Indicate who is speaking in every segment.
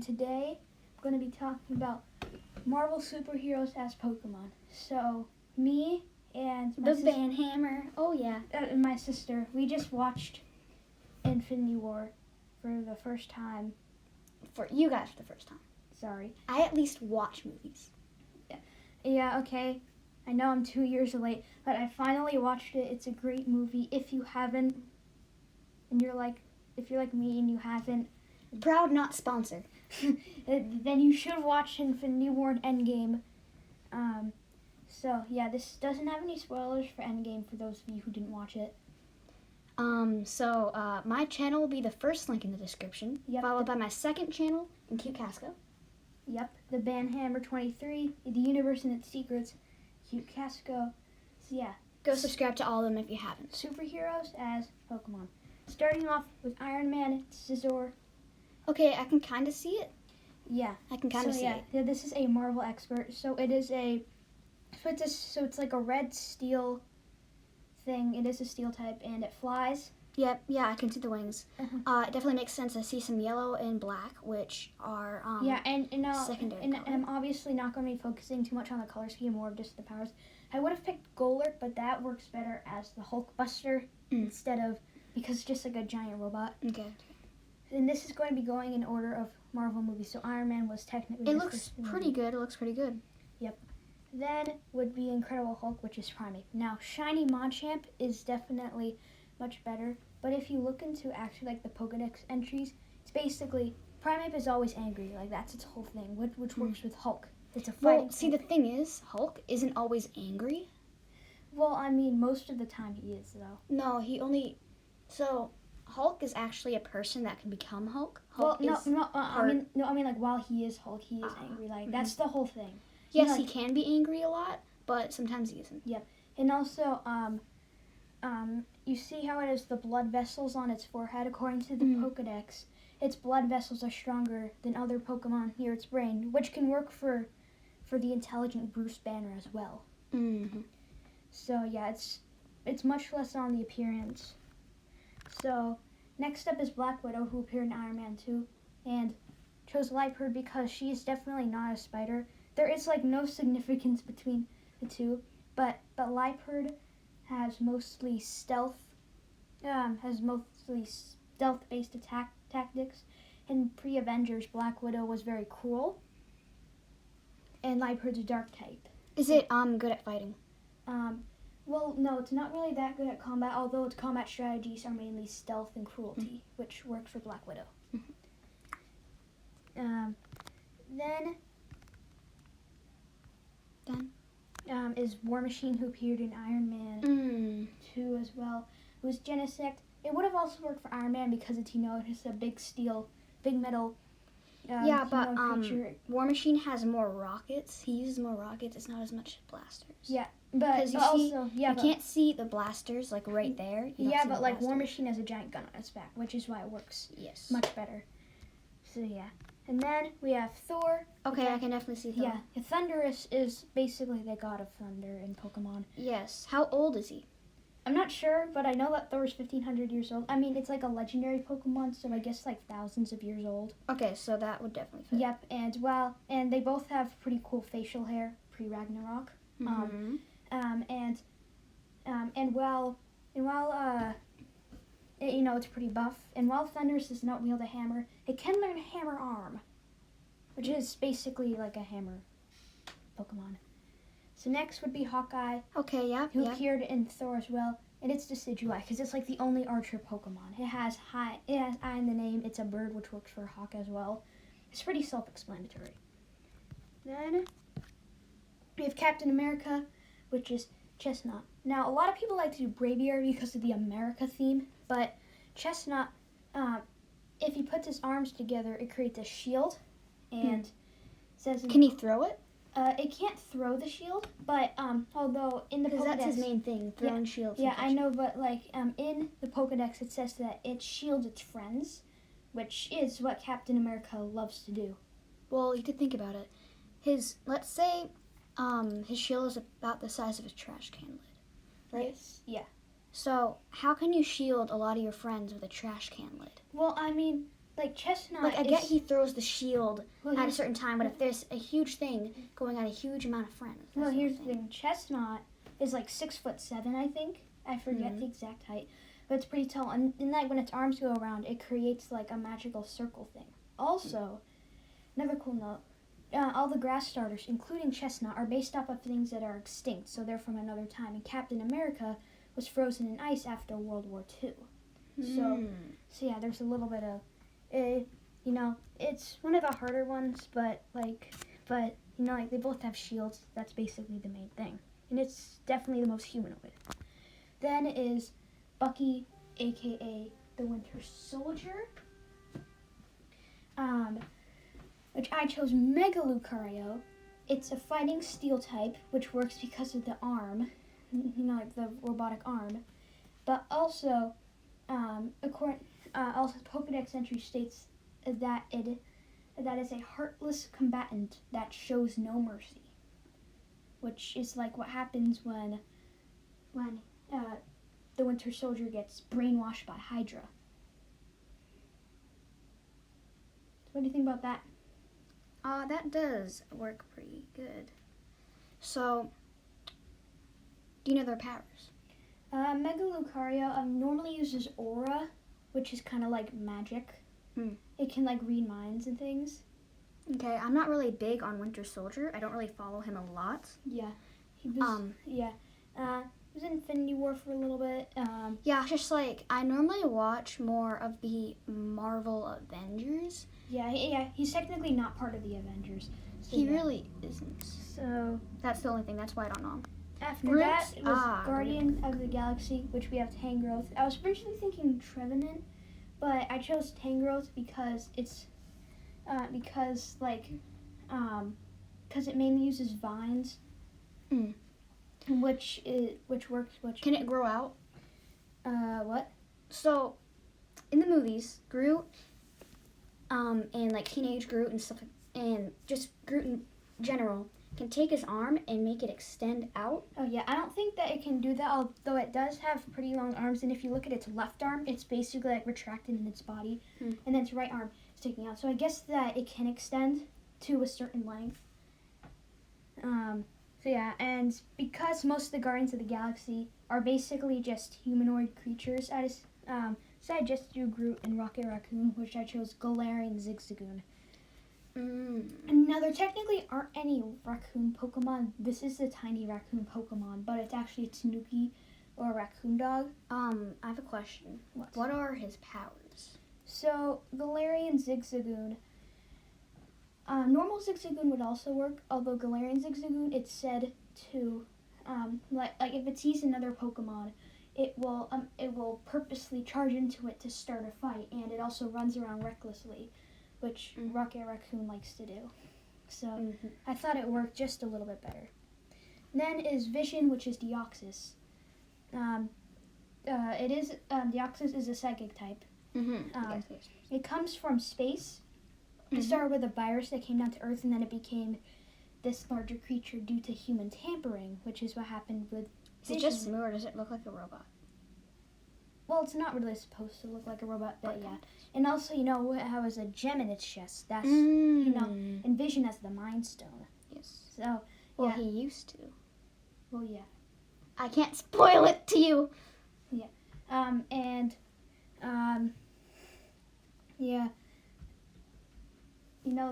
Speaker 1: today I'm going to be talking about Marvel superheroes as Pokemon. So, me and
Speaker 2: the Banhammer. Oh, yeah.
Speaker 1: And my sister, we just watched Infinity War for the first time.
Speaker 2: For you guys for the first time.
Speaker 1: Sorry.
Speaker 2: I at least watch movies.
Speaker 1: Yeah, okay. I know I'm 2 years late, but I finally watched it. It's a great movie. If you haven't, and if you're like me and you haven't,
Speaker 2: Proud not sponsored.
Speaker 1: then you should watch Infinity War and Endgame. So yeah, this doesn't have any spoilers for Endgame for those of you who didn't watch it.
Speaker 2: My channel will be the first link in the description, followed by my second channel, in Cute Casco.
Speaker 1: Yep, the Banhammer 23, the Universe and its Secrets, Cute Casco. So yeah,
Speaker 2: go subscribe to all of them if you haven't.
Speaker 1: Superheroes as Pokemon. Starting off with Iron Man, Scizor.
Speaker 2: Okay, I can kind of see it.
Speaker 1: Yeah,
Speaker 2: I can kind of see it.
Speaker 1: Yeah, this is a Marvel expert. So it is it's like a red steel thing. It is a steel type, and it flies.
Speaker 2: Yep, yeah, I can see the wings. It definitely makes sense. I see some yellow and black, which are secondary
Speaker 1: and
Speaker 2: color.
Speaker 1: I'm obviously not going to be focusing too much on the color scheme, more of just the powers. I would have picked Golurk, but that works better as the Hulkbuster instead of, because it's just like a giant robot.
Speaker 2: Okay.
Speaker 1: And this is going to be going in order of Marvel movies. So Iron Man was technically.
Speaker 2: It looks pretty good. It looks pretty good.
Speaker 1: Yep. Then would be Incredible Hulk, which is Primate. Now, Shiny Machamp is definitely much better, but if you look into actually like the Pokedex entries, it's basically Primate is always angry. Like that's its whole thing, which works with Hulk. It's a fighting.
Speaker 2: Well, see, the thing is, Hulk isn't always angry.
Speaker 1: Well, I mean, most of the time he is though.
Speaker 2: No, Hulk is actually a person that can become Hulk.
Speaker 1: I mean, like while he is Hulk, he is angry. Like that's the whole thing.
Speaker 2: Yes, he can be angry a lot, but sometimes he isn't.
Speaker 1: Yep, and also, you see how it has the blood vessels on its forehead. According to the Pokedex, its blood vessels are stronger than other Pokemon near its brain, which can work for the intelligent Bruce Banner as well.
Speaker 2: Mm-hmm.
Speaker 1: So yeah, it's much less on the appearance. So next up is Black Widow, who appeared in Iron Man 2, and chose Liepard because she is definitely not a spider. There is like no significance between the two, but Liepard has mostly stealth-based attack tactics. In pre-Avengers, Black Widow was very cruel, and Liepard's a dark type.
Speaker 2: Is it good at fighting?
Speaker 1: Well, no, it's not really that good at combat, although its combat strategies are mainly stealth and cruelty, which works for Black Widow. Then is War Machine, who appeared in Iron Man 2 as well. It was Genesect. It would have also worked for Iron Man because it's a big metal.
Speaker 2: Creature. War Machine has more rockets. He uses more rockets. It's not as much blasters.
Speaker 1: Yeah, but
Speaker 2: you can't see the blasters like right there.
Speaker 1: But like War Machine has a giant gun on its back, which is why it works much better. So yeah, and then we have Thor.
Speaker 2: Okay, I can definitely see Thor.
Speaker 1: Yeah, Thunderous is basically the god of thunder in Pokemon.
Speaker 2: Yes. How old is he?
Speaker 1: I'm not sure, but I know that Thor's 1,500 years old. I mean, it's like a legendary Pokemon, so I guess like thousands of years old.
Speaker 2: Okay, so that would definitely fit.
Speaker 1: Yep, and they both have pretty cool facial hair pre-Ragnarok. It's pretty buff. And while Thunderous does not wield a hammer, it can learn Hammer Arm, which is basically like a hammer Pokemon. So next would be Hawkeye.
Speaker 2: Okay, yeah.
Speaker 1: Who appeared in Thor as well, and it's Decidueye because it's like the only archer Pokemon. It has eye in the name. It's a bird, which works for Hawk as well. It's pretty self-explanatory. Then we have Captain America, which is Chestnut. Now, a lot of people like to do Braviary because of the America theme, but Chestnut, if he puts his arms together, it creates a shield, and says...
Speaker 2: Can he throw it?
Speaker 1: It can't throw the shield, but although in the Pokedex...
Speaker 2: that's his main thing, throwing shields.
Speaker 1: Yeah, I know, but like in the Pokedex it says that it shields its friends, which is what Captain America loves to do.
Speaker 2: Well, you could think about it. Let's say his shield is about the size of a trash can lid, right?
Speaker 1: Yes. Yeah.
Speaker 2: So how can you shield a lot of your friends with a trash can lid?
Speaker 1: Well, I mean, like Chestnut.
Speaker 2: Like, I get he throws the shield
Speaker 1: Well,
Speaker 2: at a certain time, but if there's a huge thing going at a huge amount of friends.
Speaker 1: Well, here's the thing. Chestnut is like 6'7", I think. I forget the exact height, but it's pretty tall. And like when its arms go around, it creates like a magical circle thing. Also, another cool note: all the grass starters, including Chestnut, are based off of things that are extinct, so they're from another time. And Captain America was frozen in ice after World War II. So yeah, there's a little bit of, it's one of the harder ones, but they both have shields. That's basically the main thing, and it's definitely the most humanoid. Then is Bucky, aka the Winter Soldier, which I chose Mega Lucario. It's a fighting steel type, which works because of the arm, like the robotic arm, but also. Also, Pokédex entry states that that is a heartless combatant that shows no mercy, which is like what happens when the Winter Soldier gets brainwashed by Hydra. What do you think about that?
Speaker 2: That does work pretty good. So, do you know their powers?
Speaker 1: Mega Lucario normally uses Aura, which is kind of like magic. It can like read minds and things.
Speaker 2: Okay, I'm not really big on Winter Soldier. I don't really follow him a lot.
Speaker 1: Yeah, he was. He was in Infinity War for a little bit.
Speaker 2: Yeah, just like I normally watch more of the Marvel Avengers.
Speaker 1: Yeah, he's technically not part of the Avengers. So
Speaker 2: he really isn't.
Speaker 1: So
Speaker 2: that's the only thing. That's why I don't know him.
Speaker 1: After that, it was Guardian of the Galaxy, which we have Tangrowth. I was originally thinking Trevenant, but I chose Tangrowth because it's because it mainly uses vines, which works.
Speaker 2: Can it grow out?
Speaker 1: What?
Speaker 2: So, in the movies, Groot, and like teenage Groot and stuff, and just Groot in general, can take his arm and make it extend out.
Speaker 1: Oh yeah, I don't think that it can do that, although it does have pretty long arms, and if you look at its left arm, it's basically like retracted in its body, and then its right arm is sticking out. So I guess that it can extend to a certain length. So yeah, and because most of the Guardians of the Galaxy are basically just humanoid creatures, so I just drew Groot and Rocket Raccoon, which I chose Galarian Zigzagoon. And now there technically aren't any raccoon Pokemon. This is a tiny raccoon Pokemon, but it's actually a Tanuki or a raccoon dog.
Speaker 2: I have a question. What are his powers?
Speaker 1: So Galarian Zigzagoon, normal Zigzagoon would also work, although Galarian Zigzagoon, it's said to, like if it sees another Pokemon, it will purposely charge into it to start a fight, and it also runs around recklessly, which Rocket Raccoon likes to do. So I thought it worked just a little bit better. Then is Vision, which is Deoxys. Deoxys is a psychic type.
Speaker 2: Yes.
Speaker 1: It comes from space. It started with a virus that came down to Earth, and then it became this larger creature due to human tampering, which is what happened with Vision.
Speaker 2: Is it just smooth, or does it look like a robot?
Speaker 1: Well, it's not really supposed to look like a robot, but yeah. And also, how it's a gem in its chest. That's, and Vision has the Mind Stone.
Speaker 2: Yes.
Speaker 1: So,
Speaker 2: well, he used to.
Speaker 1: Well, yeah.
Speaker 2: I can't spoil it to you.
Speaker 1: Yeah. Yeah.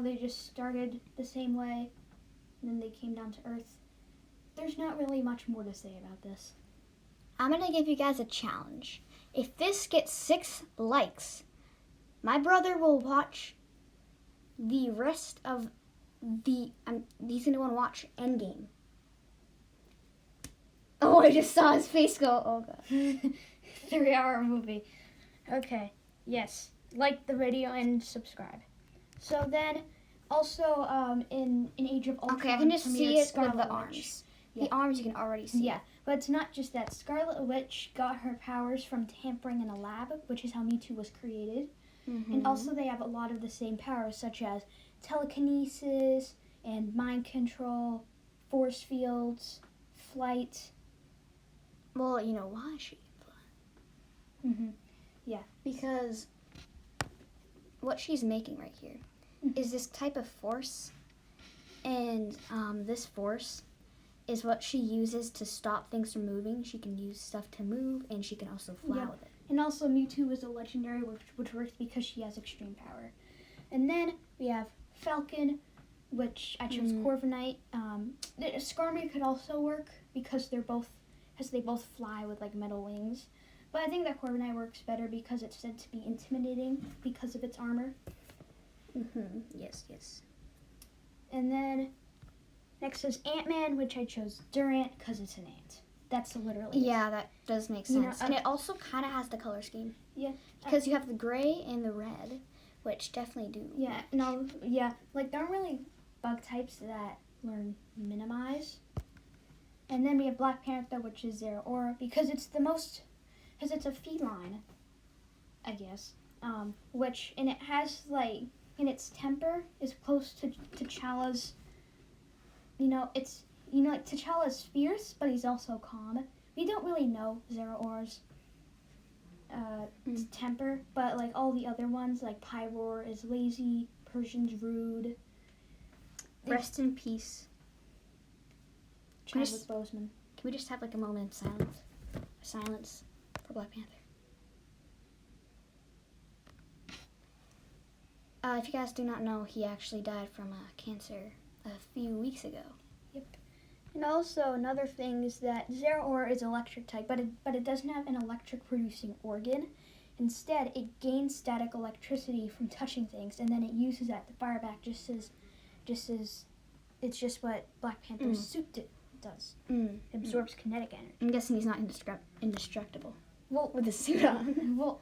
Speaker 1: They just started the same way, and then they came down to Earth. There's not really much more to say about this.
Speaker 2: I'm going to give you guys a challenge. If this gets 6 likes, my brother will watch the rest of he's going to want to watch Endgame. Oh, I just saw his face go, oh god.
Speaker 1: 3-hour movie. Okay, yes. Like the video and subscribe. So then, also, in Age of Ultron,
Speaker 2: okay, I can just see it
Speaker 1: Scarlet
Speaker 2: with the
Speaker 1: Witch.
Speaker 2: arms.
Speaker 1: Yeah.
Speaker 2: The arms you can already see.
Speaker 1: Yeah, but it's not just that. Scarlet Witch got her powers from tampering in a lab, which is how Mewtwo was created. And also they have a lot of the same powers, such as telekinesis and mind control, force fields, flight.
Speaker 2: Well, why she can fly?
Speaker 1: Yeah.
Speaker 2: Because what she's making right here is this type of force, and this force is what she uses to stop things from moving. She can use stuff to move, and she can also fly with it.
Speaker 1: And also Mewtwo is a legendary, which works because she has extreme power. And then we have Falcon, which I chose Corviknight. Skarmory could also work because they both fly with like metal wings. But I think that Corviknight works better because it's said to be intimidating because of its armor.
Speaker 2: Yes, yes.
Speaker 1: And then next is AntMan, which I chose Durant because it's an ant. That's literally it.
Speaker 2: Yeah, that does make sense. And it also kind of has the color scheme.
Speaker 1: Yeah.
Speaker 2: Because you have the gray and the red, which definitely do.
Speaker 1: Yeah, like there aren't really bug types that learn Minimize. And then we have Black Panther, which is their aura, because it's a feline, I guess. And it has like, and its temper is close to T'Challa's. Like T'Challa's fierce, but he's also calm. We don't really know Zeraor's temper, but like all the other ones, like Pyroar is lazy, Persian's rude.
Speaker 2: Rest in peace.
Speaker 1: Chadwick Boseman.
Speaker 2: Can we just have like a moment of silence for Black Panther? If you guys do not know, he actually died from cancer a few weeks ago.
Speaker 1: Yep. And also another thing is that Zeraor is electric type, but it doesn't have an electric producing organ. Instead, it gains static electricity from touching things, and then it uses that to fire back, just as it's just what Black Panther's suit does. It absorbs kinetic energy.
Speaker 2: I'm guessing he's not indestructible.
Speaker 1: Well,
Speaker 2: with the suit on.
Speaker 1: Well,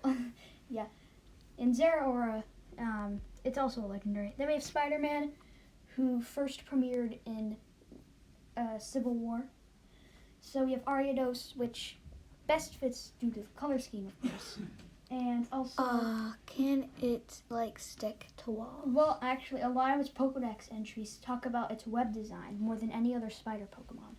Speaker 1: yeah. In Zeraora, it's also a legendary. Then we have SpiderMan, who first premiered in Civil War. So we have Ariados, which best fits due to the color scheme, of course. And also...
Speaker 2: can it, like, stick to walls?
Speaker 1: Well, actually, a lot of its Pokédex entries talk about its web design more than any other spider Pokemon.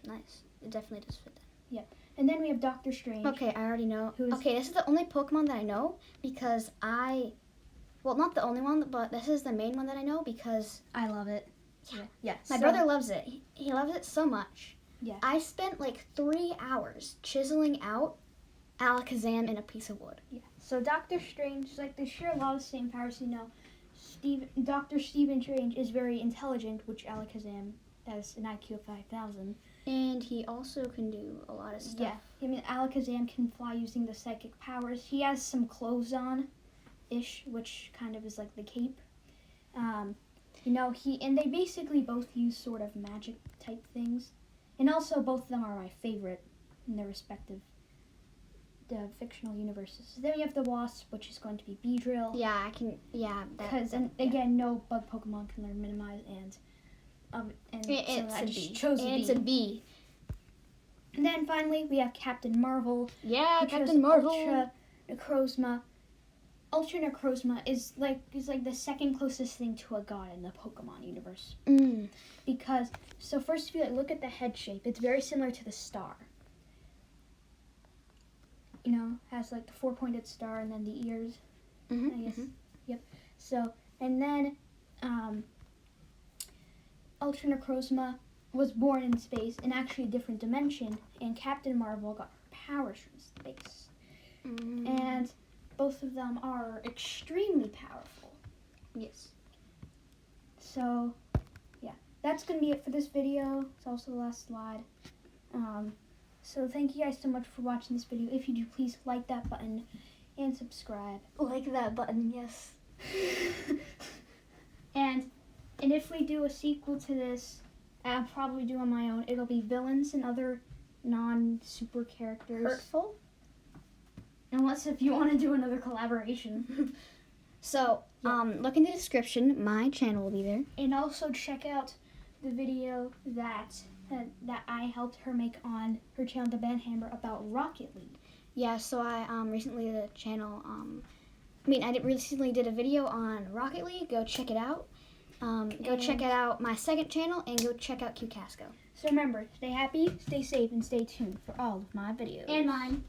Speaker 2: Nice. It definitely does fit that.
Speaker 1: Yep. And then we have Doctor Strange.
Speaker 2: Okay, I already know. This is the only Pokemon that I know because well, not the only one, but this is the main one that I know because...
Speaker 1: I love it. Yeah.
Speaker 2: My brother loves it. He loves it so much.
Speaker 1: Yeah.
Speaker 2: I spent like 3 hours chiseling out Alakazam in a piece of wood.
Speaker 1: Yeah. So Doctor Strange, like, they share a lot of the same powers. Dr. Stephen Strange is very intelligent, which Alakazam has an IQ of 5,000.
Speaker 2: And he also can do a lot of stuff.
Speaker 1: Yeah. I mean, Alakazam can fly using the psychic powers. He has some clothes on-ish, which kind of is like the cape. And they basically both use sort of magic type things. And also both of them are my favorite in their respective fictional universes. Then we have the Wasp, which is going to be Beedrill. Because no bug Pokemon can learn Minimize,
Speaker 2: it's a bee.
Speaker 1: And then finally we have Captain Marvel.
Speaker 2: Yeah, Captain Marvel.
Speaker 1: Ultra Necrozma. Ultra Necrozma is like the second closest thing to a god in the Pokemon universe. Because first, if you look at the head shape, it's very similar to the star. Has like the 4-pointed star and then the ears. I guess. Yep. So, and then Ultra Necrozma was born in space in actually a different dimension, and Captain Marvel got her powers from space. And both of them are extremely powerful.
Speaker 2: Yes.
Speaker 1: So, yeah, that's going to be it for this video. It's also the last slide. So thank you guys so much for watching this video. If you do, please like that button and subscribe.
Speaker 2: Like that button, yes.
Speaker 1: And if we do a sequel to this, I'll probably do on my own. It'll be villains and other non-super characters.
Speaker 2: Hurtful?
Speaker 1: Unless if you want to do another collaboration.
Speaker 2: So, look in the description. My channel will be there.
Speaker 1: And also check out the video that I helped her make on her channel, The Banhammer, about Rocket League.
Speaker 2: Yeah, so I recently did a channel. I recently did a video on Rocket League. Go check it out. Go check it out my second channel, and go check out QCasco.
Speaker 1: So remember, stay happy, stay safe, and stay tuned for all of my videos.
Speaker 2: And mine.